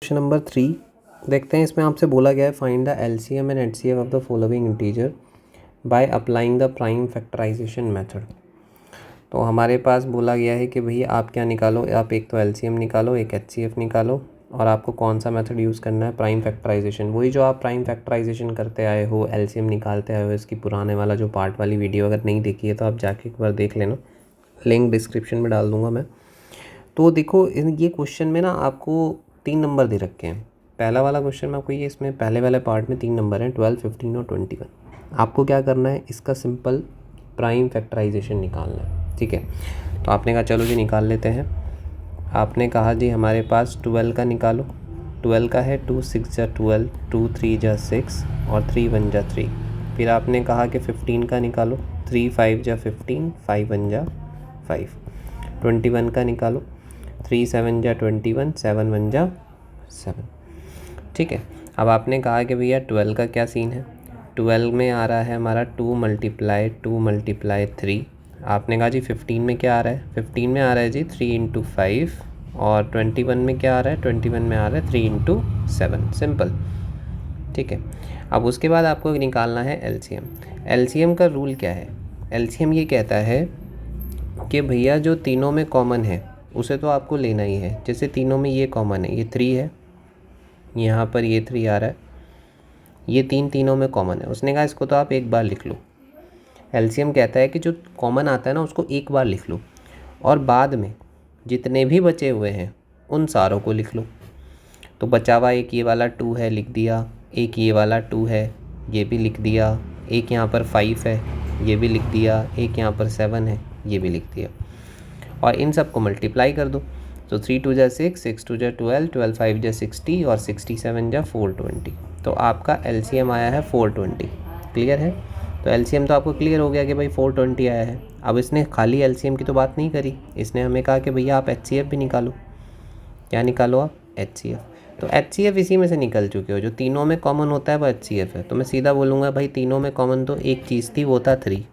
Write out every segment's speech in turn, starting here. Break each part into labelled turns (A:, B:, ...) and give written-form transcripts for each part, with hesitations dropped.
A: Question number 3 देखते हैं। इसमें आपसे बोला गया है find the LCM and HCF of the following integer by applying the prime factorisation method. तो हमारे पास बोला गया है कि भैया आप क्या निकालो, आप एक तो एलसीएम निकालो, एक एचसीएफ निकालो, और आपको कौन सा मेथड यूज़ करना है, प्राइम फैक्टराइजेशन। वही जो आप प्राइम फैक्टराइजेशन करते आए हो, एलसीएम निकालते आए हो, इसकी पुराने वाला जो पार्ट वाली वीडियो अगर नहीं देखी है तो आप जाके एक बार देख लेना, लिंक डिस्क्रिप्शन में डाल दूँगा मैं। तो देखो ये क्वेश्चन में ना आपको 3 नंबर दे रखे हैं। पहला वाला क्वेश्चन में आपको ये, इसमें पहले वाले पार्ट में 3 नंबर हैं, 12, 15 और 21। आपको क्या करना है, इसका सिंपल प्राइम फैक्टराइजेशन निकालना है। ठीक है, तो आपने कहा चलो जी निकाल लेते हैं। आपने कहा जी हमारे पास 12 का निकालो। 12 का है 2 6 जा 12, 2 3 जा 6 और 3 1 जा 3। फिर आपने कहा कि 15 का निकालो। 3 5 जा 15, 5 1 जा 5। 21 का निकालो। 3 7 जा 21, 7 1 जा 7। ठीक है, अब आपने कहा कि भैया 12 का क्या सीन है। 12 में आ रहा है हमारा 2 × 3। आपने कहा जी 15 में क्या आ रहा है, 15 में आ रहा है जी 3 × 5। और 21 में क्या आ रहा है, 21 में आ रहा है 3 × 7। सिंपल। ठीक है, अब उसके बाद आपको निकालना है एलसीएम। एलसीएम का रूल क्या है, एलसीएम ये कहता है कि भैया जो तीनों में कॉमन है उसे तो आपको लेना ही है। जैसे तीनों में ये कॉमन है, ये 3 है, यहाँ पर ये 3 आ रहा है, ये तीनों में कॉमन है। उसने कहा इसको तो आप एक बार लिख लो। एलसीएम कहता है कि जो कॉमन आता है ना उसको एक बार लिख लो, और बाद में जितने भी बचे हुए हैं उन सारों को लिख लो। तो बचा हुआ एक ये वाला 2 है, लिख दिया। एक ये वाला 2 है, ये भी लिख दिया। एक यहाँ पर 5 है, ये भी लिख दिया। एक यहाँ पर 7 है, ये भी लिख दिया। और इन सब को मल्टीप्लाई कर दो। तो 3 2 जा 6, 6 2 जा 12, 12 5 जा 60 और 67 जा 420। तो आपका एलसीएम आया है 420। क्लियर है, तो एलसीएम तो आपको क्लियर हो गया कि भाई 420 आया है। अब इसने खाली एलसीएम की तो बात नहीं करी, इसने हमें कहा कि भैया आप एचसीएफ भी निकालो। क्या निकालो आप, एचसीएफ। तो एचसीएफ इसी में से निकल चुके हो, जो तीनों में कॉमन होता है वो एचसीएफ है। तो मैं सीधा बोलूँगा भाई तीनों में कॉमन तो एक चीज़ थी, वो था 3।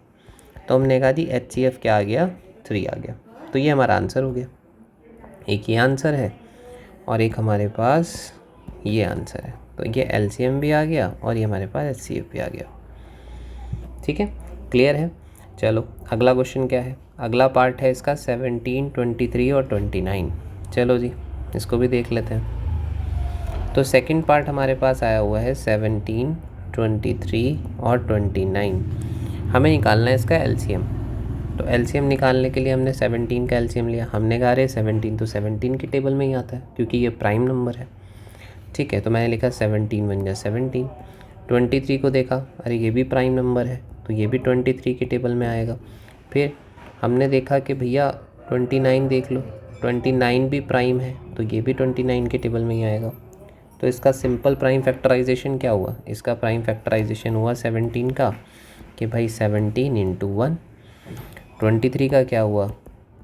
A: तो हमने कहा जी एचसीएफ क्या आ गया, 3 आ गया। तो ये हमारा आंसर हो गया। एक ये आंसर है और एक हमारे पास ये आंसर है। तो ये एलसीएम भी आ गया और ये हमारे पास एचसीएफ भी आ गया। ठीक है, क्लियर है। चलो अगला क्वेश्चन क्या है, अगला पार्ट है इसका 17, 23 और 29। चलो जी इसको भी देख लेते हैं। तो सेकंड पार्ट हमारे पास आया हुआ है 17, 23 और 29। हमें निकालना है इसका एलसीएम। तो एलसीएम निकालने के लिए हमने 17 का एलसीएम लिया। हमने कहा रे 17 तो 17 की टेबल में ही आता है क्योंकि ये प्राइम नंबर है। ठीक है, तो मैंने लिखा 17 1 जा 17। 23 को देखा, अरे ये भी प्राइम नंबर है तो ये भी 23 की टेबल में आएगा। फिर हमने देखा कि भैया 29 देख लो, 29 भी प्राइम है तो ये भी 29 की टेबल में ही आएगा। तो इसका सिंपल प्राइम फैक्टराइजेशन क्या हुआ, इसका प्राइम फैक्टराइजेशन हुआ 17 का कि भाई 17 × 1। 23 का क्या हुआ,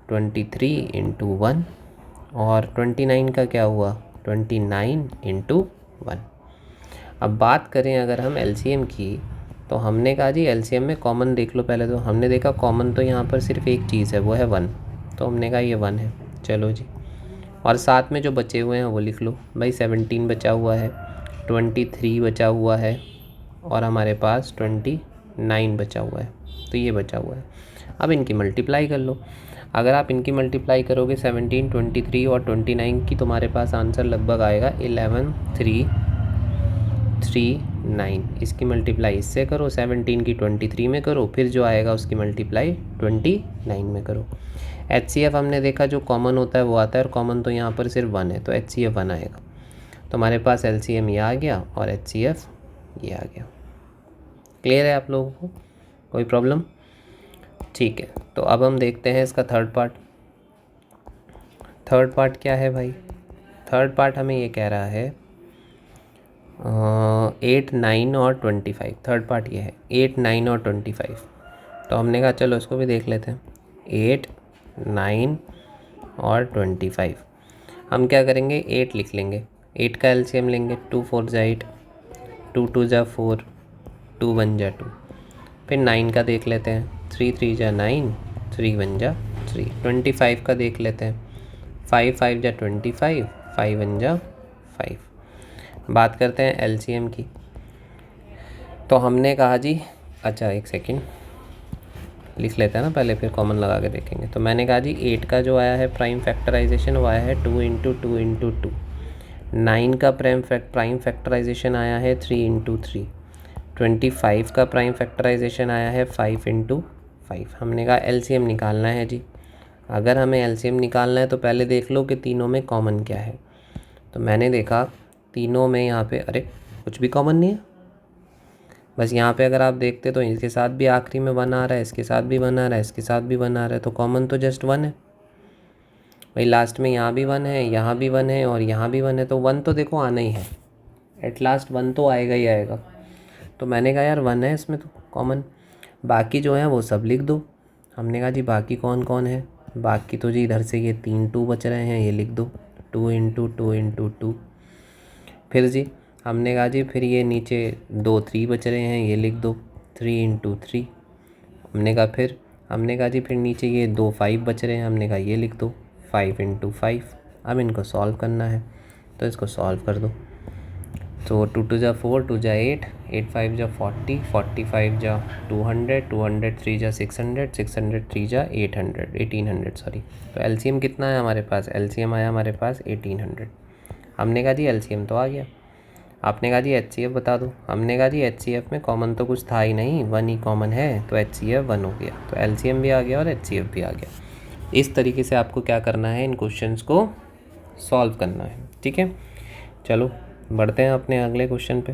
A: 23 × 1। और 29 का क्या हुआ, 29 × 1। अब बात करें अगर हम एलसीएम की, तो हमने कहा जी एलसीएम में कॉमन देख लो पहले। तो हमने देखा कॉमन तो यहाँ पर सिर्फ एक चीज़ है, वो है 1। तो हमने कहा ये 1 है। चलो जी, और साथ में जो बचे हुए हैं वो लिख लो। भाई 17 बचा हुआ है, 23 बचा हुआ है और हमारे पास 29 बचा हुआ है। तो ये बचा हुआ है। अब इनकी मल्टीप्लाई कर लो। अगर आप इनकी मल्टीप्लाई करोगे 17, 23 और 29 की, तुम्हारे पास आंसर लगभग आएगा 11 3 3 9। इसकी मल्टीप्लाई इससे करो, 17 की 23 में करो, फिर जो आएगा उसकी मल्टीप्लाई 29 में करो। एचसीएफ हमने देखा जो कॉमन होता है वो आता है, और कॉमन तो यहाँ पर सिर्फ 1 है तो एचसीएफ 1 आएगा। तो हमारे पास एलसीएम ये आ गया और एचसीएफ ये आ गया। क्लियर है आप लोगों को, कोई प्रॉब्लम? ठीक है, तो अब हम देखते हैं इसका थर्ड पार्ट। थर्ड पार्ट क्या है भाई, थर्ड पार्ट हमें ये कह रहा है 8 9 और 25। थर्ड पार्ट ये है 8 9 और 25। तो हमने कहा चलो इसको भी देख लेते हैं। 8 9 और 25। हम क्या करेंगे, 8 लिख लेंगे, 8 का एलसीएम लेंगे। 2 4 जा 8, 2 2 जा 4, 2 1 जा 2। फिर 9 का देख लेते हैं, 3 3 जा 9, 3 1 जा 3। 25 का देख लेते हैं, 5 5 जा 25, 5 1 जा 5। बात करते हैं एलसीएम की। तो हमने कहा जी, अच्छा एक सेकेंड लिख लेते हैं ना पहले, फिर कॉमन लगा के देखेंगे। तो मैंने कहा जी 8 का जो आया है प्राइम फैक्टराइजेशन वो आया है 2 × 2 × 2। 9 का प्राइम फैक्टराइजेशन आया है 3 × 3। 25 का प्राइम फैक्टराइजेशन आया है 5 × 5। हमने कहा एलसीएम निकालना है जी। अगर हमें एलसीएम निकालना है तो पहले देख लो कि तीनों में कॉमन क्या है। तो मैंने देखा तीनों में यहाँ पे अरे कुछ भी कॉमन नहीं है। बस यहाँ पे अगर आप देखते तो इसके साथ भी आखिरी में 1 आ रहा है, इसके साथ भी 1 आ रहा है, इसके साथ भी 1 आ रहा है, तो कॉमन तो जस्ट 1 है भाई। लास्ट में यहाँ भी 1 है, यहाँ भी 1 है और यहाँ भी 1 है, तो 1 तो देखो आना ही है, एट लास्ट 1 तो आएगा ही आएगा। तो मैंने कहा यार 1 है इसमें तो कॉमन, बाकी जो है वो सब लिख दो। हमने कहा जी बाकी कौन कौन है, बाकी तो जी इधर से ये 3 2 बच रहे हैं, ये लिख दो 2 × 2 × 2। फिर जी हमने कहा जी फिर ये नीचे 2 3 बच रहे हैं, ये लिख दो 3 × 3। हमने कहा जी फिर नीचे ये 2 5 बच रहे हैं, हमने कहा ये लिख दो 5 × 5। अब इनको सॉल्व करना है तो इसको सॉल्व कर दो। तो 2 2 जा 4, 2 जा 8, 8 5 जा 40, 45 जा 200, 203 जा 600, 603 जा 800, 1800 सॉरी। तो एलसीएम कितना है हमारे पास, एलसीएम आया हमारे पास 1800। हमने कहा जी एलसीएम तो आ गया। आपने कहा जी एचसीएफ बता दो। हमने कहा जी एचसीएफ में कॉमन तो कुछ था ही नहीं, 1 ही कॉमन है, तो एचसीएफ 1 हो गया। तो एलसीएम भी आ गया और एचसीएफ भी आ गया। इस तरीके से आपको क्या करना है, इन क्वेश्चंस को सॉल्व करना है। ठीक है, चलो बढ़ते हैं अपने अगले क्वेश्चन पे।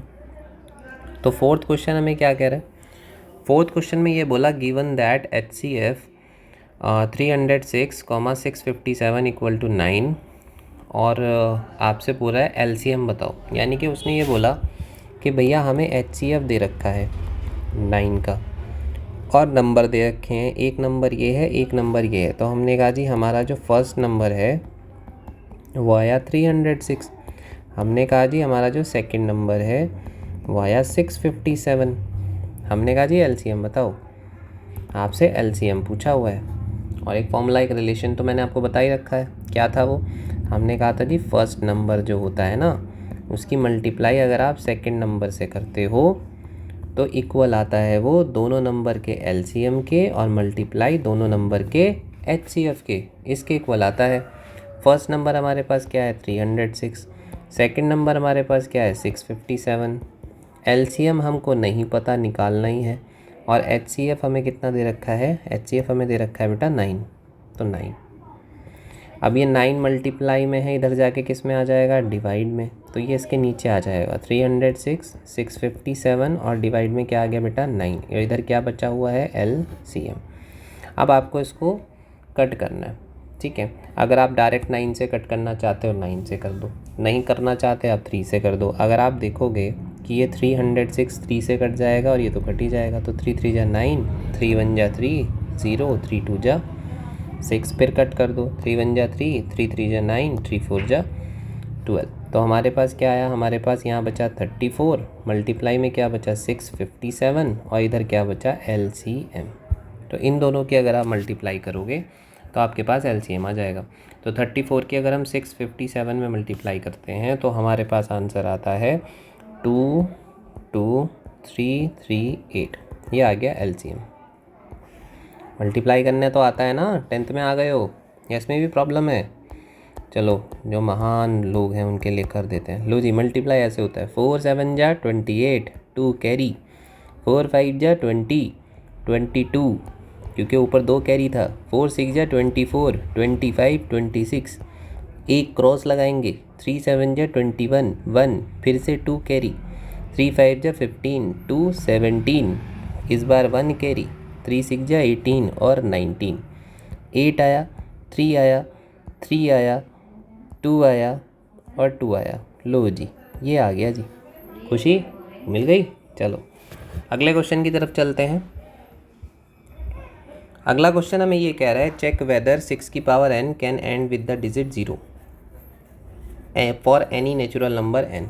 A: तो फोर्थ क्वेश्चन हमें क्या कह रहा है, फोर्थ क्वेश्चन में ये बोला गिवन दैट एचसीएफ 306, 657 = 9 और आपसे पूरा है एलसीएम बताओ। यानी कि उसने ये बोला कि भैया हमें एचसीएफ दे रखा है 9 का और नंबर दे रखे हैं, एक नंबर ये है, एक नंबर ये है। तो हमने कहा जी हमारा जो फर्स्ट नंबर है वो आया 306। हमने कहा जी हमारा जो सेकंड नंबर है वो आया 657। हमने कहा जी एलसीएम बताओ, आपसे एलसीएम पूछा हुआ है। और एक फॉर्मूला, एक रिलेशन तो मैंने आपको बता ही रखा है, क्या था वो, हमने कहा था जी फर्स्ट नंबर जो होता है ना उसकी मल्टीप्लाई अगर आप सेकंड नंबर से करते हो तो इक्वल आता है वो दोनों नंबर के एलसीएम के और मल्टीप्लाई दोनों नंबर के एचसीएफ के, इसके इक्वल आता है। फर्स्ट नंबर हमारे पास क्या है 306, सेकंड नंबर हमारे पास क्या है 657। एलसीएम हमको नहीं पता, निकालना ही है। और एचसीएफ हमें कितना दे रखा है, एचसीएफ हमें दे रखा है बेटा 9, तो 9। अब ये 9 मल्टीप्लाई में है, इधर जाके किस में आ जाएगा, डिवाइड में, तो ये इसके नीचे आ जाएगा 306, 657 और डिवाइड में क्या आ गया बेटा 9। इधर क्या बचा हुआ है एलसीएम। अब आपको इसको कट करना है। ठीक है, अगर आप डायरेक्ट 9 से कट करना चाहते हो 9 से कर दो, नहीं करना चाहते आप 3 से कर दो। अगर आप देखोगे कि ये 306 3 से कट जाएगा और ये तो कट ही जाएगा, तो 3 3 जा 9, 3 1 जा 3 0, 3 2 जा 6, फिर कट कर दो, 3 1 जा 3, 3 3 जा 9, 3 4 जा 12। तो हमारे पास क्या आया, हमारे पास यहाँ बचा 34, मल्टीप्लाई में क्या बचा 657 और इधर क्या बचा एलसीएम। तो इन दोनों की अगर आप मल्टीप्लाई करोगे तो आपके पास एलसीएम आ जाएगा। तो 34 की अगर हम 657 में मल्टीप्लाई करते हैं तो हमारे पास आंसर आता है 22338। ये आ गया एलसीएम। मल्टीप्लाई करने तो आता है ना, 10th में आ गए हो या इसमें भी प्रॉब्लम है। चलो जो महान लोग हैं उनके लिए कर देते हैं। लो जी मल्टीप्लाई ऐसे होता है, 4 7 जा 28, 2 कैरी, 4 5 जा 20, 22 क्योंकि ऊपर 2 कैरी था, 4 6 जा 24, 25 26, एक क्रॉस लगाएंगे, 3 7 जा 21, 1 फिर से 2 कैरी, 3 5 जा 15, 2 17, इस बार 1 कैरी, 3 6 जा 18 और 19, 8 आया, 3 आया, 3 आया, 2 आया और 2 आया। लो जी ये आ गया जी, खुशी मिल गई। चलो अगले क्वेश्चन की तरफ चलते हैं। अगला क्वेश्चन हमें ये कह रहा है चेक वेदर 6 की power n can and with the digit 0 for any natural number n।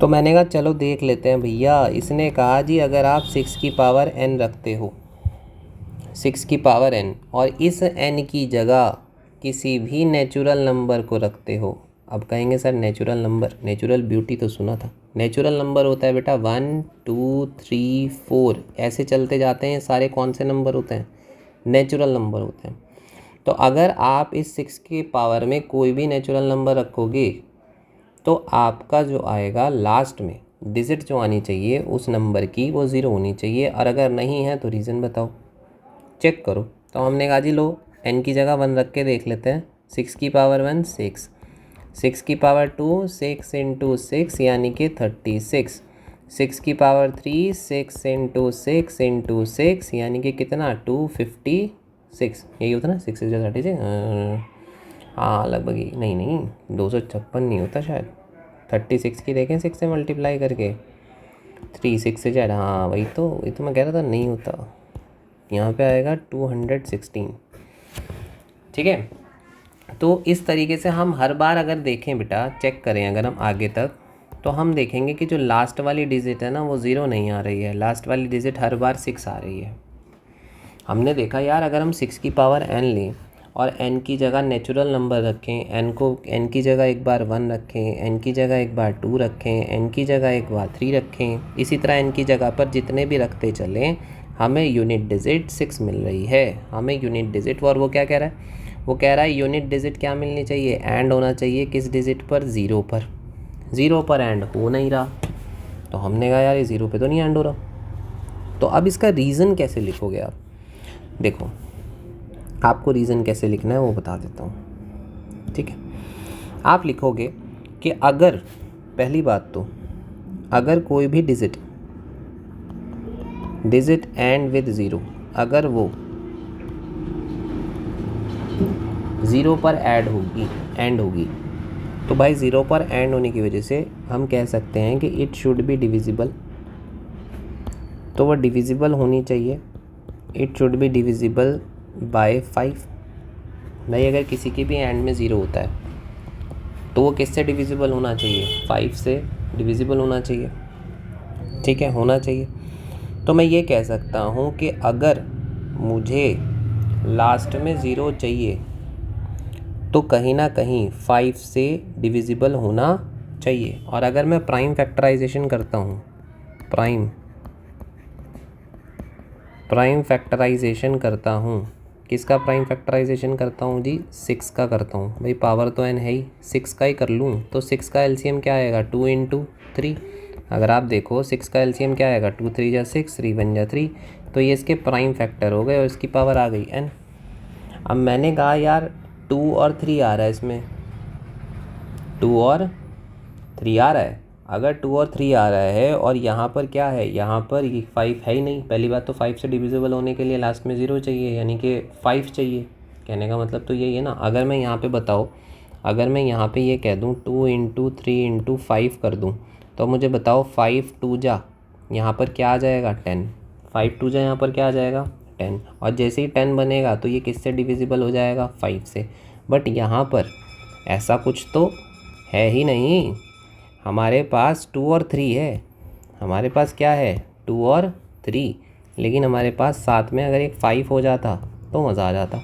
A: तो मैंने कहा चलो देख लेते हैं भैया। इसने कहा जी अगर आप 6 की पावर n रखते हो, 6 की पावर n और इस n की जगह किसी भी नेचुरल नंबर को रखते हो, अब कहेंगे sir natural number, natural beauty तो सुना था। नेचुरल नंबर होता है बेटा 1 2 3 4, ऐसे चलते जाते हैं सारे। कौन से नंबर होते हैं? नेचुरल नंबर होते हैं। तो अगर आप इस 6 की पावर में कोई भी नेचुरल नंबर रखोगे तो आपका जो आएगा लास्ट में डिजिट जो आनी चाहिए उस नंबर की वो 0 होनी चाहिए। और अगर नहीं है तो रीज़न बताओ, चेक करो। तो हमने कहा जी लो n की जगह 1 रख के देख लेते हैं। 6 की पावर 1 6, 6 की पावर 2 6 इंटू 6 यानी कि 36, 6 की पावर 3 6 इंटू 6 इंटू 6 यानी कि कितना 256। यही होता ना 6 से 36। हाँ लगभग ही, नहीं 256 नहीं होता शायद। 36 की देखें 6 से मल्टीप्लाई करके 3 6 से ज़्यादा। हाँ वही तो मैं कह रहा था नहीं होता। यहाँ पे आएगा 216। ठीक है, तो इस तरीके से हम हर बार अगर देखें बेटा, चेक करें अगर हम आगे तक, तो हम देखेंगे कि जो लास्ट वाली डिजिट है ना वो 0 नहीं आ रही है। लास्ट वाली डिजिट हर बार 6 आ रही है। हमने देखा यार अगर हम 6 की पावर n लें और n की जगह नेचुरल नंबर रखें, n की जगह एक बार 1 रखें, n की जगह एक बार 2 रखें, n की जगह एक बार 3 रखें, इसी तरह n की जगह पर जितने भी रखते चलें, हमें यूनिट डिजिट 6 मिल रही है। हमें यूनिट डिजिट, और वो क्या कह रहा है? वो कह रहा है यूनिट डिजिट क्या मिलनी चाहिए? एंड होना चाहिए। किस डिजिट पर? 0 पर। 0 पर एंड हो नहीं रहा, तो हमने कहा यार ये 0 पे तो नहीं एंड हो रहा। तो अब इसका रीज़न कैसे लिखोगे आप? देखो आपको रीज़न कैसे लिखना है वो बता देता हूँ। ठीक है, आप लिखोगे कि अगर, पहली बात तो अगर कोई भी डिजिट एंड विद 0, अगर वो 0 पर एंड होगी तो भाई 0 पर एंड होने की वजह से हम कह सकते हैं कि इट शुड बी डिविजिबल। तो वो डिविजिबल होनी चाहिए। It should be divisible by 5। भाई अगर किसी की भी एंड में 0 होता है तो वो किससे डिविजिबल होना चाहिए? 5 से डिविजिबल होना चाहिए। ठीक है, होना चाहिए। तो मैं ये कह सकता हूँ कि अगर मुझे लास्ट में 0 चाहिए तो कहीं ना कहीं 5 से डिविजिबल होना चाहिए। और अगर मैं प्राइम फैक्टराइजेशन करता हूँ, प्राइम फैक्टराइजेशन करता हूँ, किसका प्राइम फैक्टराइजेशन करता हूँ जी? 6 का करता हूँ। भाई पावर तो n है ही, 6 का ही कर लूँ। तो 6 का एलसीएम क्या आएगा? 2 इंटू 3। अगर आप देखो 6 का एलसीएम क्या आएगा? 2 3 जा 6, 3 1 जा 3। तो ये इसके प्राइम फैक्टर हो गए और इसकी पावर आ गई n। अब मैंने कहा यार 2 और 3 आ रहा है इसमें, 2 और 3 आ रहा है। अगर 2 और 3 आ रहा है और यहाँ पर क्या है? यहाँ पर ये 5 है ही नहीं। पहली बात तो 5 से डिविजिबल होने के लिए लास्ट में 0 चाहिए, यानी कि 5 चाहिए। कहने का मतलब तो यही है ना। अगर मैं यहाँ पे बताओ, अगर मैं यहाँ पे ये कह दूँ 2 इंटू 3 इंटू 5 कर दूँ, तो मुझे बताओ 5 2 जा, यहाँ पर क्या आ जाएगा? 10। 5 2 जा यहाँ पर क्या आ जाएगा? 10। और जैसे ही 10 बनेगा तो ये किससे डिविजिबल हो जाएगा? 5 से। बट यहाँ पर ऐसा कुछ तो है ही नहीं। हमारे पास 2 और 3 है। हमारे पास क्या है? 2 और 3। लेकिन हमारे पास साथ में अगर एक 5 हो जाता तो मज़ा आ जाता,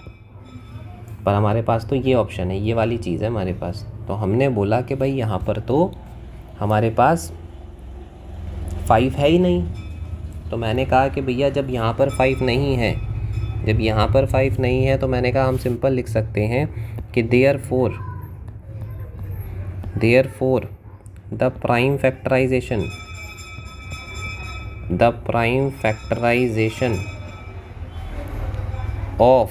A: पर हमारे पास तो ये ऑप्शन है, ये वाली चीज़ है हमारे पास। तो हमने बोला कि भाई यहाँ पर तो हमारे पास 5 है ही नहीं। तो मैंने कहा कि भैया जब यहाँ पर 5 नहीं है, जब यहाँ पर 5 नहीं है, तो मैंने कहा हम सिंपल लिख सकते हैं कि therefore the prime factorization of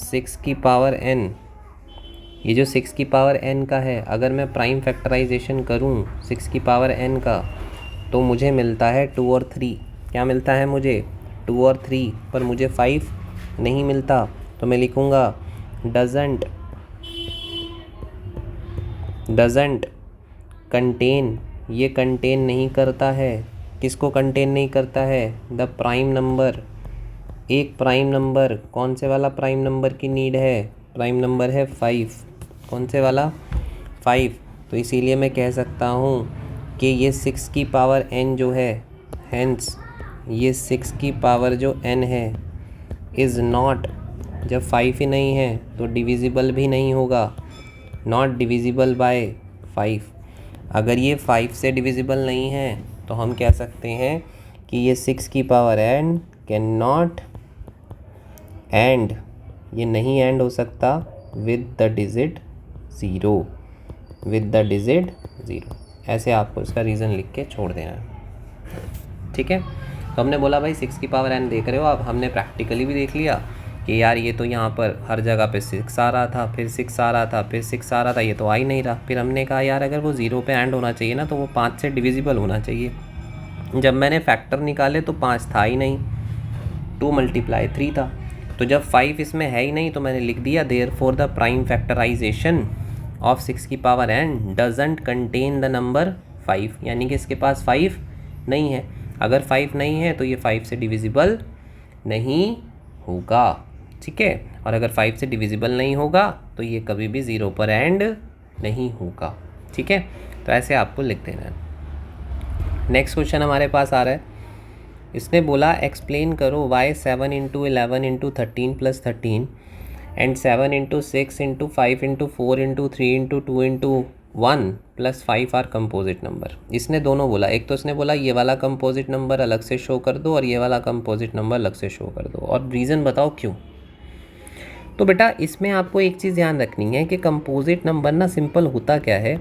A: 6 की पावर n, ये जो 6 की पावर n का है, अगर मैं प्राइम फैक्टराइजेशन करूँ 6 की पावर n का, तो मुझे मिलता है 2 और 3। क्या मिलता है मुझे? 2 और 3, पर मुझे 5 नहीं मिलता। तो मैं लिखूँगा डजंट कंटेन, ये कंटेन नहीं करता है। किसको कंटेन नहीं करता है? The prime number. एक प्राइम नंबर, कौन से वाला प्राइम नंबर की नीड है? प्राइम नंबर है 5। कौन से वाला? 5। तो इसीलिए मैं कह सकता हूँ कि ये 6 की पावर n जो है, हेंस ये 6 की पावर जो n है इज़ नॉट, जब 5 ही नहीं है तो डिविजिबल भी नहीं होगा। Not divisible by 5। अगर ये 5 से डिविजिबल नहीं है तो हम कह सकते हैं कि ये 6 की power n can not and, ये नहीं एंड हो सकता with the digit 0, with the digit 0। ऐसे आपको इसका रीज़न लिख के छोड़ देना है। ठीक है, तो हमने बोला भाई 6 की पावर n देख रहे हो आप, हमने प्रैक्टिकली भी देख लिया कि यार ये तो यहाँ पर हर जगह पे 6 आ रहा था, फिर 6 आ रहा था, फिर 6 आ रहा था, ये तो आ ही नहीं रहा। फिर हमने कहा यार अगर वो 0 पे एंड होना चाहिए ना तो वो 5 से डिविजिबल होना चाहिए। जब मैंने फैक्टर निकाले तो 5 था ही नहीं, 2 × 3 था। तो जब 5 इसमें है ही नहीं तो मैंने लिख दिया therefore the prime factorisation of 6 की power n doesn't contain the number 5, यानी कि इसके पास 5 नहीं है। अगर 5 नहीं है तो ये 5 से डिविजिबल नहीं होगा। ठीक है, और अगर 5 से डिविजिबल नहीं होगा तो ये कभी भी 0 पर एंड नहीं होगा। ठीक है, तो ऐसे आपको लिख देना है। नेक्स्ट क्वेश्चन हमारे पास आ रहा है, इसने बोला एक्सप्लेन करो Y 7 × 11 × 13 + 13 and 7 × 6 × 5 × 4 × 3 × 2 × 1 + 5 are composite number. इसने दोनों बोला, एक तो इसने बोला ये वाला कंपोजिट नंबर अलग से शो कर दो और ये वाला कंपोजिट नंबर अलग से शो कर दो, और रीज़न बताओ क्यों। तो बेटा इसमें आपको एक चीज़ ध्यान रखनी है कि कंपोजिट नंबर ना सिंपल होता क्या है,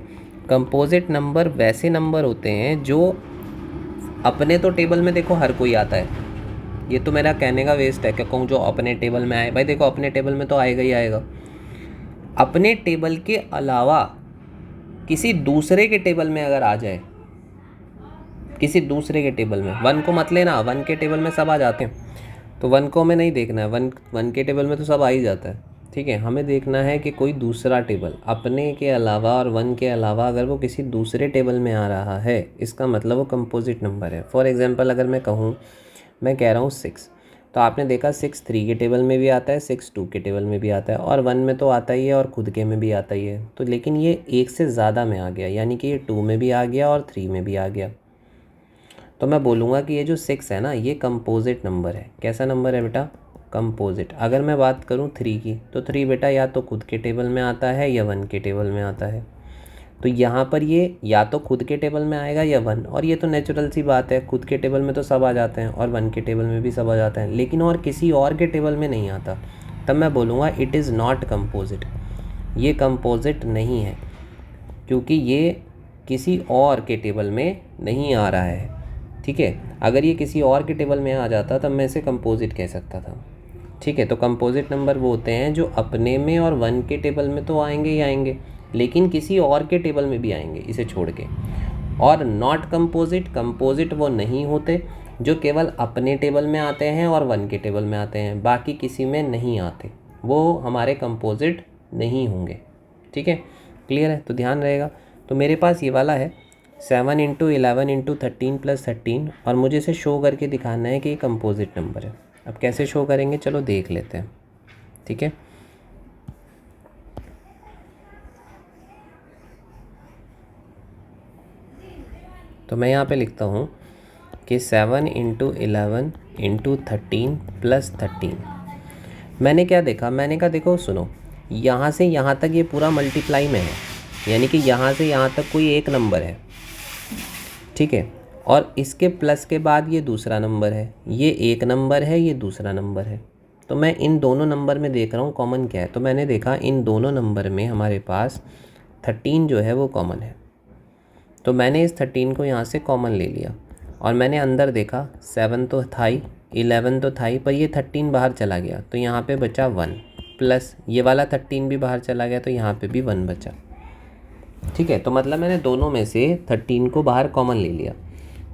A: कंपोजिट नंबर वैसे नंबर होते हैं जो अपने तो टेबल में देखो हर कोई आता है, ये तो मेरा कहने का वेस्ट है क्या कहूँ जो अपने टेबल में आए, भाई देखो अपने टेबल में तो आएगा ही आएगा। अपने टेबल के अलावा किसी दूसरे के टेबल में अगर आ जाए, किसी दूसरे के टेबल में, 1 को मत लेना, 1 के टेबल में सब आ जाते हैं, तो 1 को हमें नहीं देखना है, 1 के टेबल में तो सब आ ही जाता है। ठीक है, हमें देखना है कि कोई दूसरा टेबल अपने के अलावा और 1 के अलावा अगर वो किसी दूसरे टेबल में आ रहा है, इसका मतलब वो कंपोजिट नंबर है। फॉर एग्जांपल अगर मैं कहूँ, मैं कह रहा हूँ 6, तो आपने देखा 6 3 के टेबल में भी आता है, 6 2 के टेबल में भी आता है, और 1 में तो आता ही है और खुद के में भी आता ही है। तो लेकिन ये एक से ज़्यादा में आ गया, यानी कि ये 2 में भी आ गया और 3 में भी आ गया, तो मैं बोलूँगा कि ये जो 6 है ना ये कंपोजिट नंबर है। कैसा नंबर है बेटा, कंपोजिट। अगर मैं बात करूँ 3 की, तो 3 बेटा या तो खुद के टेबल में आता है या 1 के टेबल में आता है, तो यहाँ पर ये या तो खुद के टेबल में आएगा या 1, और ये तो नेचुरल सी बात है, खुद के टेबल में तो सब आ जाते हैं और 1 के टेबल में भी सब आ जाते हैं, लेकिन और किसी और के टेबल में नहीं आता, तब मैं बोलूँगा इट इज़ नॉट कंपोजिट, ये कंपोजिट नहीं है, क्योंकि ये किसी और के टेबल में नहीं आ रहा है। ठीक है, अगर ये किसी और के टेबल में आ जाता तब मैं इसे कंपोजिट कह सकता था। ठीक है, तो कंपोजिट नंबर वो होते हैं जो अपने में और 1 के टेबल में तो आएंगे ही आएंगे, लेकिन किसी और के टेबल में भी आएंगे इसे छोड़ के। और नॉट कंपोजिट, कंपोजिट वो नहीं होते जो केवल अपने टेबल में आते हैं और 1 के टेबल में आते हैं, बाकी किसी में नहीं आते, वो हमारे कंपोजिट नहीं होंगे। ठीक है, क्लियर है, तो ध्यान रहेगा। तो मेरे पास ये वाला है 7 × 11 × 13 + 13, और मुझे इसे शो करके दिखाना है कि ये कंपोजिट नंबर है। अब कैसे शो करेंगे चलो देख लेते हैं। ठीक है, तो मैं यहाँ पे लिखता हूँ कि 7 × 11 × 13 + 13। मैंने क्या देखा, मैंने कहा देखो सुनो, यहाँ से यहाँ तक ये पूरा मल्टीप्लाई में है, यानी कि यहाँ से यहाँ तक कोई एक नंबर है। ठीक है, और इसके प्लस के बाद ये दूसरा नंबर है, ये एक नंबर है, ये दूसरा नंबर है, तो मैं इन दोनों नंबर में देख रहा हूँ कॉमन क्या है। तो मैंने देखा इन दोनों नंबर में हमारे पास 13 जो है वो कॉमन है, तो मैंने इस 13 को यहाँ से कॉमन ले लिया, और मैंने अंदर देखा 7 तो था ही, 11 तो था ही, पर ये 13 बाहर चला गया, तो यहाँ पे बचा 1, प्लस ये वाला 13 भी बाहर चला गया, तो यहाँ पे भी 1 बचा। ठीक है, तो मतलब मैंने दोनों में से 13 को बाहर कॉमन ले लिया।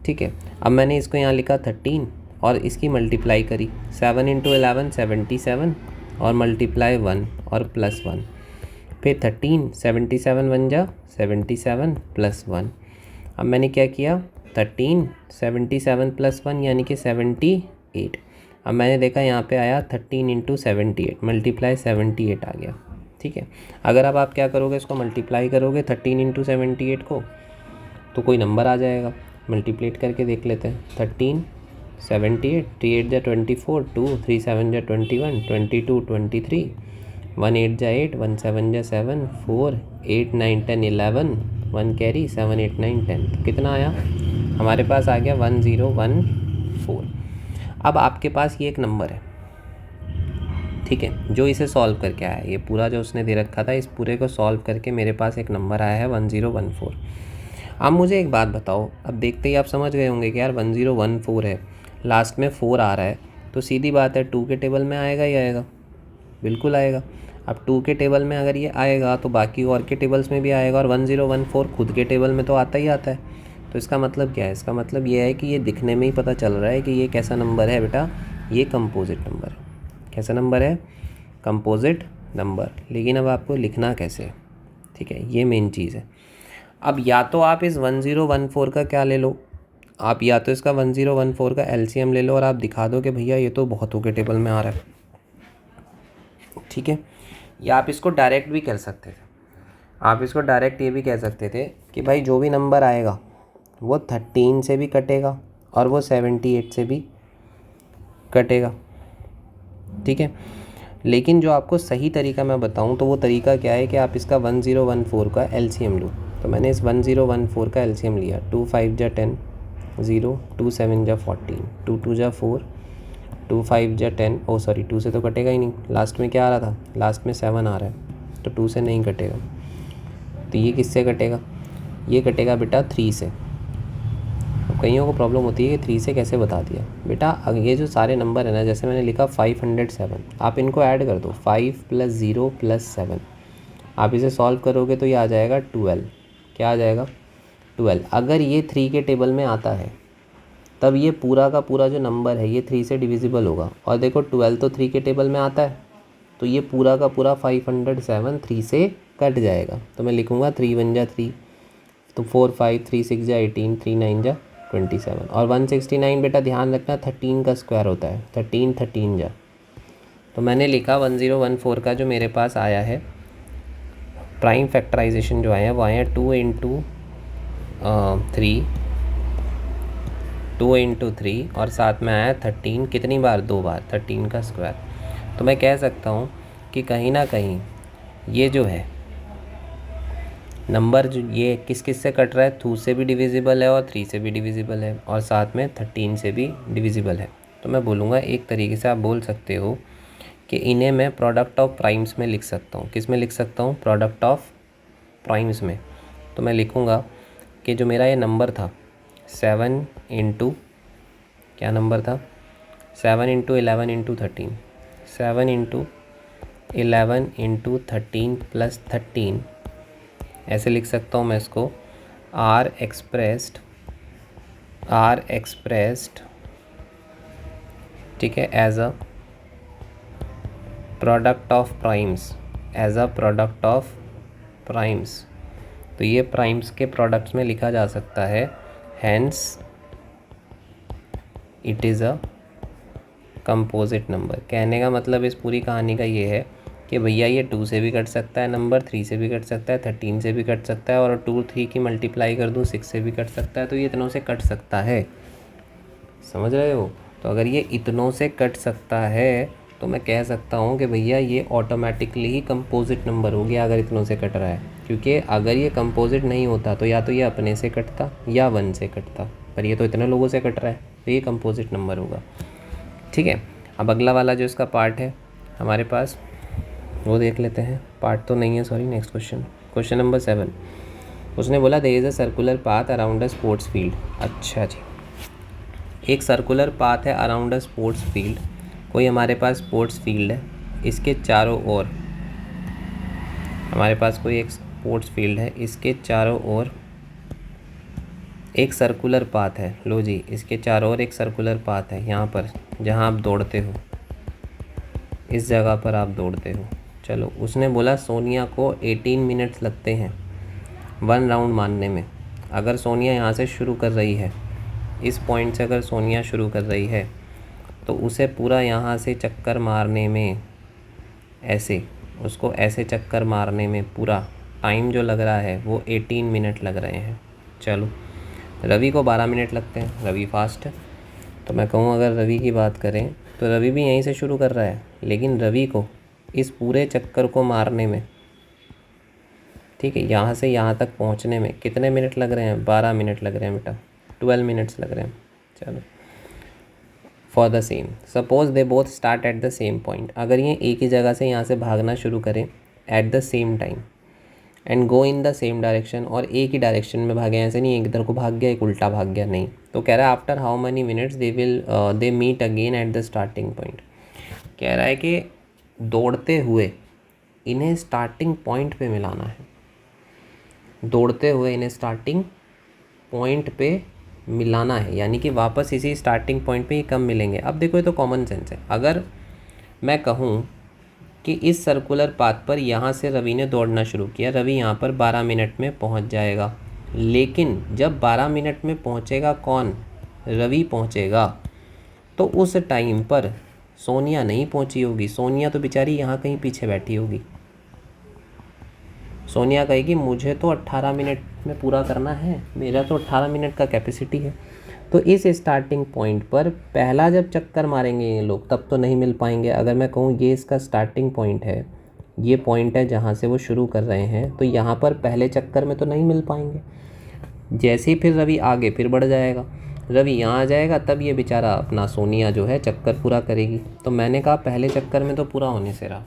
A: ठीक है, अब मैंने इसको यहाँ लिखा 13 और इसकी मल्टीप्लाई करी, 7 × 11 77, और मल्टीप्लाई 1 और प्लस 1, फिर 13 77 बन जा 77 + 1। अब मैंने क्या किया, 13 77 + 1 यानी कि 78। अब मैंने देखा यहाँ पे आया 13 × 78, मल्टीप्लाई 78 आ गया। ठीक है, अगर अब आप क्या करोगे, इसको मल्टीप्लाई करोगे 13 × 78 को, तो कोई नंबर आ जाएगा, मल्टीप्लेट करके देख लेते हैं। 13 78 3 8 = 24, 2 3 7 = 21, 22 23, 1 8 जा 8, 1 7 जा 7, 4 8 9 10 11, 1 कैरी 7 8 9 10, तो कितना आया हमारे पास आ गया 1014। अब आपके पास ये एक नंबर है, ठीक है, जो इसे सॉल्व करके आया है, ये पूरा जो उसने दे रखा था इस पूरे को सॉल्व करके मेरे पास एक नंबर आया है 1014। अब मुझे एक बात बताओ, अब देखते ही आप समझ गए होंगे कि यार 1014 है, लास्ट में 4 आ रहा है, तो सीधी बात है 2 के टेबल में आएगा ही आएगा, बिल्कुल आएगा। अब 2 के टेबल में अगर ये आएगा तो बाकी और के टेबल्स में भी आएगा, और 1014 खुद के टेबल में तो आता ही आता है। तो इसका मतलब क्या है, इसका मतलब ये है कि ये दिखने में ही पता चल रहा है कि ये कैसा नंबर है बेटा, ये कंपोजिट नंबर है। कैसा नंबर है, कंपोजिट नंबर। लेकिन अब आपको लिखना कैसे है, ठीक है, ये मेन चीज़ है। अब या तो आप इस 1014 का क्या ले लो, आप या तो इसका 1014 का एलसीएम ले लो और आप दिखा दो कि भैया ये तो बहुतों के टेबल में आ रहा है, ठीक है। या आप इसको डायरेक्ट भी कर सकते थे, आप इसको डायरेक्ट ये भी कह सकते थे कि भाई जो भी नंबर आएगा वो 13 से भी कटेगा और वो 78 से भी कटेगा, ठीक है। लेकिन जो आपको सही तरीका मैं बताऊं तो वो तरीका क्या है कि आप इसका 1014 का एलसीएम लो। तो मैंने इस 1014 का एलसीएम लिया, 2 5 जा 10, 0 2 7 जा 14, 2 2 जा 4, 2 5 जा 10, ओ सॉरी 2 से तो कटेगा ही नहीं, लास्ट में क्या आ रहा था, लास्ट में 7 आ रहा है, तो 2 से नहीं कटेगा। तो ये किससे कटेगा, ये कटेगा बेटा 3 से। अब कईयों को प्रॉब्लम होती है कि 3 से कैसे बता दिया बेटा, अब ये जो सारे नंबर है ना, जैसे मैंने लिखा 507, आप इनको ऐड कर दो, 5 + 0 + 7, आप इसे सॉल्व करोगे तो ये आ जाएगा 12। क्या आ जाएगा, 12। अगर ये 3 के टेबल में आता है तब ये पूरा का पूरा जो नंबर है ये 3 से डिविजिबल होगा, और देखो 12 तो 3 के टेबल में आता है, तो ये पूरा का पूरा 507 3 से कट जाएगा। तो मैं लिखूँगा 3 1 जा 3, तो 4 5 3 6 जा 18, 3 9 जा 27, और 169 बेटा ध्यान रखना 13 का स्क्वायर होता है, 13 13 जा। तो मैंने लिखा 1014 का जो मेरे पास आया है प्राइम फैक्टराइजेशन जो आया है वो आया 2 × 3, 2 × 3 और साथ में आया 13, कितनी बार, 2 बार, 13 का स्क्वायर। तो मैं कह सकता हूँ कि कहीं ना कहीं ये जो है नंबर जो ये किस किस से कट रहा है, 2 से भी डिविजिबल है और 3 से भी डिविजिबल है और साथ में 13 से भी डिविजिबल है। तो मैं बोलूँगा एक तरीके से आप बोल सकते हो कि इन्हें मैं प्रोडक्ट ऑफ प्राइम्स में लिख सकता हूँ। किस में लिख सकता हूँ, प्रोडक्ट ऑफ प्राइम्स में। तो मैं लिखूँगा कि जो मेरा ये नंबर था 7 × क्या नंबर था, 7 × 11 × 13, 7 × 11 × 13 + 13, ऐसे लिख सकता हूँ मैं इसको, आर एक्सप्रेस्ड ठीक है as a product of primes, as a product of primes. तो ये प्राइम्स के प्रोडक्ट्स में लिखा जा सकता है, hence it is a composite number. कहने का मतलब इस पूरी कहानी का ये है कि भैया ये 2 से भी कट सकता है नंबर, 3 से भी कट सकता है, 13 से भी कट सकता है, और 2 3 की मल्टीप्लाई कर दूँ 6 से भी कट सकता है, तो ये इतनों से कट सकता है, समझ रहे हो। तो अगर ये इतनों से कट सकता है तो मैं कह सकता हूँ कि भैया ये ऑटोमेटिकली ही कंपोजिट नंबर हो गया अगर इतनों से कट रहा है, क्योंकि अगर ये कंपोजिट नहीं होता तो या तो ये अपने से कटता या 1 से कटता, पर ये तो इतने लोगों से कट रहा है तो ये कंपोजिट नंबर होगा, ठीक है। अब अगला वाला जो इसका पार्ट है हमारे पास वो देख लेते हैं, पार्ट तो नहीं है सॉरी, नेक्स्ट क्वेश्चन नंबर 7। उसने बोला there is a circular path around a sports field. अच्छा जी, एक सर्कुलर पाथ है अराउंड अ स्पोर्ट्स फील्ड, कोई हमारे पास स्पोर्ट्स फील्ड है, इसके चारों ओर हमारे पास कोई एक स्पोर्ट्स फील्ड है, इसके चारों ओर एक सर्कुलर पाथ है। लो जी, इसके चारों ओर एक सर्कुलर पाथ है, यहाँ पर जहाँ आप दौड़ते हो, इस जगह पर आप दौड़ते हो। चलो, उसने बोला सोनिया को 18 मिनट्स लगते हैं 1 राउंड मारने में। अगर सोनिया यहाँ से शुरू कर रही है, इस पॉइंट से अगर सोनिया शुरू कर रही है तो उसे पूरा यहाँ से चक्कर मारने में, ऐसे उसको ऐसे चक्कर मारने में पूरा टाइम जो लग रहा है वो 18 मिनट लग रहे हैं। चलो, रवि को 12 मिनट लगते हैं, रवि फास्ट है। तो मैं कहूँ अगर रवि की बात करें तो रवि भी यहीं से शुरू कर रहा है, लेकिन रवि को इस पूरे चक्कर को मारने में, ठीक है, यहाँ से यहाँ तक पहुँचने में कितने मिनट लग रहे हैं? 12 मिनट लग रहे हैं बेटा, 12 मिनट्स लग रहे हैं। चलो, for the same suppose they both start at the same point, अगर ये एक ही जगह से यहाँ से भागना शुरू करें at the same time and go in the same direction, और एक ही डायरेक्शन में भागे, ऐसे नहीं एक इधर को भाग गया एक उल्टा भाग गया, नहीं। तो कह रहा है after how many minutes they meet again at the starting point. कह रहा है कि दौड़ते हुए इन्हें स्टार्टिंग पॉइंट पे मिलाना है, दौड़ते हुए इन्हें स्टार्टिंग पॉइंट पे मिलाना है, यानी कि वापस इसी स्टार्टिंग पॉइंट पे ही कब मिलेंगे। अब देखो ये तो कॉमन सेंस है, अगर मैं कहूँ कि इस सर्कुलर पाथ पर यहाँ से रवि ने दौड़ना शुरू किया, रवि यहाँ पर 12 मिनट में पहुँच जाएगा, लेकिन जब 12 मिनट में पहुँचेगा कौन? रवि पहुँचेगा। तो उस टाइम पर सोनिया नहीं पहुँची होगी, सोनिया तो बेचारी यहाँ कहीं पीछे बैठी होगी। सोनिया कहेगी मुझे तो 18 मिनट में पूरा करना है, मेरा तो 18 मिनट का कैपेसिटी है। तो इस स्टार्टिंग पॉइंट पर पहला जब चक्कर मारेंगे ये लोग तब तो नहीं मिल पाएंगे। अगर मैं कहूँ ये इसका स्टार्टिंग पॉइंट है, ये पॉइंट है जहाँ से वो शुरू कर रहे हैं, तो यहाँ पर पहले चक्कर में तो नहीं मिल पाएंगे। जैसे ही फिर रवि आगे फिर बढ़ जाएगा, रवि यहाँ आ जाएगा, तब ये बेचारा अपना सोनिया जो है चक्कर पूरा करेगी। तो मैंने कहा पहले चक्कर में तो पूरा होने से रहा,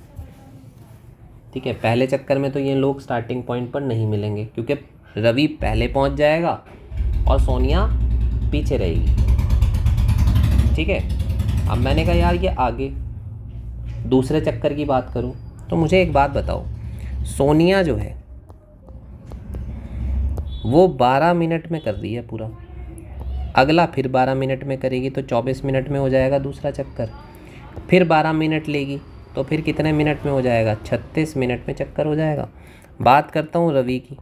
A: ठीक है, पहले चक्कर में तो ये लोग स्टार्टिंग पॉइंट पर नहीं मिलेंगे, क्योंकि रवि पहले पहुंच जाएगा और सोनिया पीछे रहेगी, ठीक है। अब मैंने कहा यार ये आगे दूसरे चक्कर की बात करूं तो मुझे एक बात बताओ, सोनिया जो है वो 12 मिनट में कर रही है पूरा, अगला फिर 12 मिनट में करेगी तो 24 मिनट में हो जाएगा दूसरा चक्कर, फिर 12 मिनट लेगी तो फिर कितने मिनट में हो जाएगा? 36 मिनट में चक्कर हो जाएगा। बात करता हूँ रवि की,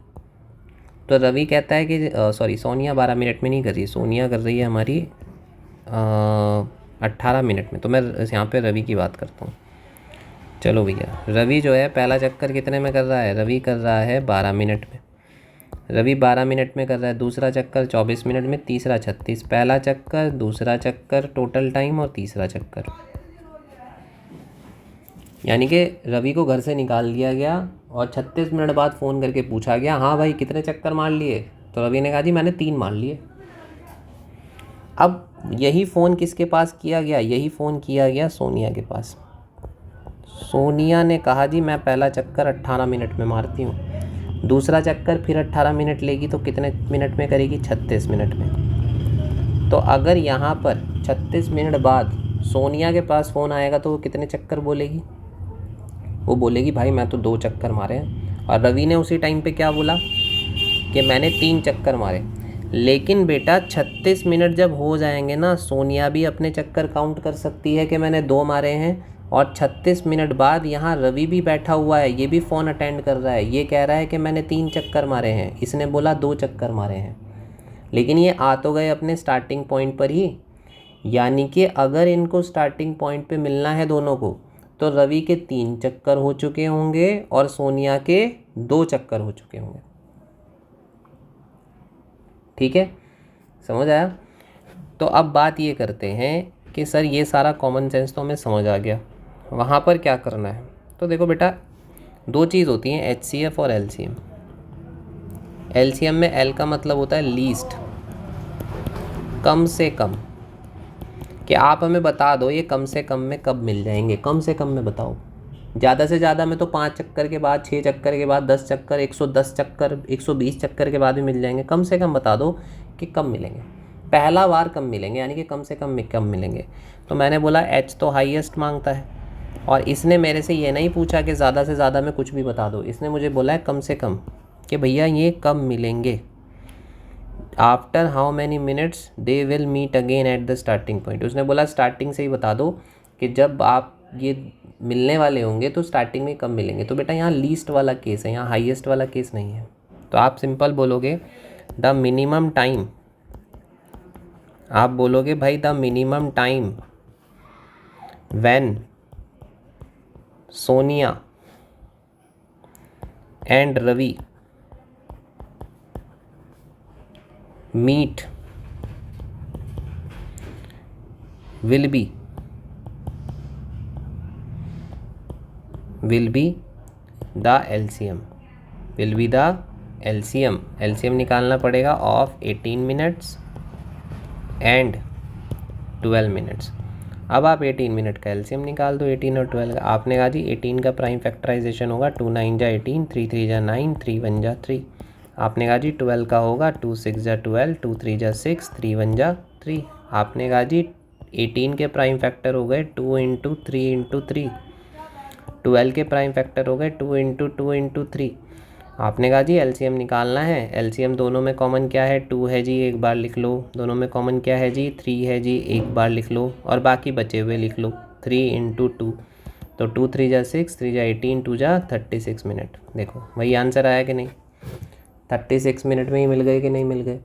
A: तो रवि कहता है कि सोनिया 12 मिनट में नहीं कर रही, सोनिया कर रही है हमारी 18 मिनट में। तो मैं यहाँ पे रवि की बात करता हूँ। चलो भैया, रवि जो है पहला चक्कर कितने में कर रहा है? रवि कर रहा है 12 मिनट में, रवि 12 मिनट में कर रहा है। दूसरा चक्कर 24 मिनट में, तीसरा 36, पहला चक्कर, दूसरा चक्कर टोटल टाइम और तीसरा चक्कर, यानी कि रवि को घर से निकाल दिया गया और 36 मिनट बाद फ़ोन करके पूछा गया हाँ भाई कितने चक्कर मार लिए? तो रवि ने कहा जी मैंने 3 मार लिए। अब यही फ़ोन किसके पास किया गया? यही फ़ोन किया गया सोनिया के पास। सोनिया ने कहा जी मैं पहला चक्कर 18 मिनट में मारती हूँ, दूसरा चक्कर फिर 18 मिनट लेगी तो कितने मिनट में करेगी? 36 मिनट में। तो अगर यहाँ पर 36 मिनट बाद सोनिया के पास फ़ोन आएगा तो वो कितने चक्कर बोलेगी? वो बोलेगी भाई मैं तो 2 चक्कर मारे हैं। और रवि ने उसी टाइम पे क्या बोला कि मैंने 3 चक्कर मारे। लेकिन बेटा 36 मिनट जब हो जाएंगे ना, सोनिया भी अपने चक्कर काउंट कर सकती है कि मैंने 2 मारे हैं, और 36 मिनट बाद यहाँ रवि भी बैठा हुआ है, ये भी फ़ोन अटेंड कर रहा है, ये कह रहा है कि मैंने 3 चक्कर मारे हैं, इसने बोला 2 चक्कर मारे हैं। लेकिन ये आ तो गए अपने स्टार्टिंग पॉइंट पर ही, यानी कि अगर इनको स्टार्टिंग पॉइंट पे मिलना है दोनों को, तो रवि के 3 चक्कर हो चुके होंगे और सोनिया के 2 चक्कर हो चुके होंगे। ठीक है, समझ आया? तो अब बात ये करते हैं कि सर ये सारा कॉमन सेंस तो हमें समझ आ गया, वहाँ पर क्या करना है? तो देखो बेटा 2 चीज़ होती हैं, HCF और LCM। LCM में L का मतलब होता है लीस्ट, कम से कम, कि आप हमें बता दो ये कम से कम में कब मिल जाएंगे, कम से कम में बताओ। ज़्यादा से ज़्यादा में तो 5 चक्कर के बाद, 6 चक्कर के बाद, 10 चक्कर, 110 चक्कर, 120 चक्कर के बाद भी मिल जाएंगे। कम से कम बता दो कि कब मिलेंगे, पहला बार कब मिलेंगे, यानी कि कम से कम में कब मिलेंगे। तो मैंने बोला H तो हाईएस्ट मांगता है, और इसने मेरे से ये नहीं पूछा कि ज़्यादा से ज़्यादा में कुछ भी बता दो, इसने मुझे बोला है कम से कम, कि भैया ये कब मिलेंगे। After how many minutes they will meet again at the starting point. उसने बोला स्टार्टिंग से ही बता दो कि जब आप ये मिलने वाले होंगे तो स्टार्टिंग में कब मिलेंगे। तो बेटा यहाँ लीस्ट वाला केस है, यहाँ हाईएस्ट वाला केस नहीं है। तो आप सिंपल बोलोगे द मिनिमम टाइम, आप बोलोगे भाई the minimum time when Sonia and Ravi meet will be will be the LCM, will be the LCM, LCM निकालना पड़ेगा ऑफ 18 मिनट्स एंड 12 मिनट्स। अब आप 18 मिनट का एलसीएम निकाल दो, 18 और 12 का। आपने कहा जी 18 का प्राइम फैक्टराइजेशन होगा 2 9 जा 18, 3 3 जा 9, 3 1 जा 3। आपने कहा जी 12 का होगा 2 6 जा 12, 2 3 जा 6, 3 1 जा 3। आपने कहा जी 18 के प्राइम फैक्टर हो गए 2 इंटू 3 इंटू 3, 12 के प्राइम फैक्टर हो गए 2 इंटू 2 इंटू 3। आपने कहा जी एलसीएम निकालना है, एलसीएम दोनों में कॉमन क्या है, 2 है जी, एक बार लिख लो। दोनों में कॉमन क्या है जी, 3 है जी, एक बार लिख लो। और बाकी बचे हुए लिख लो, 3 इंटू 2, तो 2 3 जा 6, 3 जा 18, 2 जा 36 मिनट। देखो वही आंसर आया कि नहीं, 36 मिनट में ही मिल गए कि नहीं मिल गए।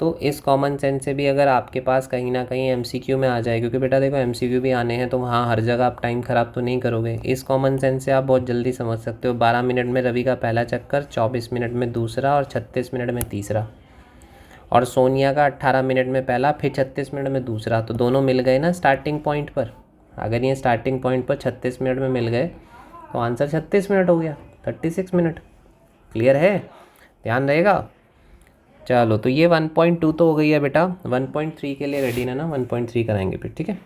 A: तो इस कॉमन सेंस से भी अगर आपके पास कहीं ना कहीं एमसीक्यू में आ जाए, क्योंकि बेटा देखो एमसीक्यू भी आने हैं तो वहाँ हर जगह आप टाइम ख़राब तो नहीं करोगे, इस कॉमन सेंस से आप बहुत जल्दी समझ सकते हो। 12 मिनट में रवि का पहला चक्कर, 24 मिनट में दूसरा और 36 मिनट में तीसरा। और सोनिया का 18 मिनट में पहला, फिर 36 मिनट में दूसरा। तो दोनों मिल गए ना स्टार्टिंग पॉइंट पर। अगर ये स्टार्टिंग पॉइंट पर 36 मिनट में मिल गए तो आंसर 36 मिनट हो गया, 36 मिनट। क्लियर है, ध्यान रहेगा। चलो तो ये 1.2 तो हो गई है बेटा, 1.3 के लिए रेडी ना 1.3 कराएंगे फिर, ठीक है।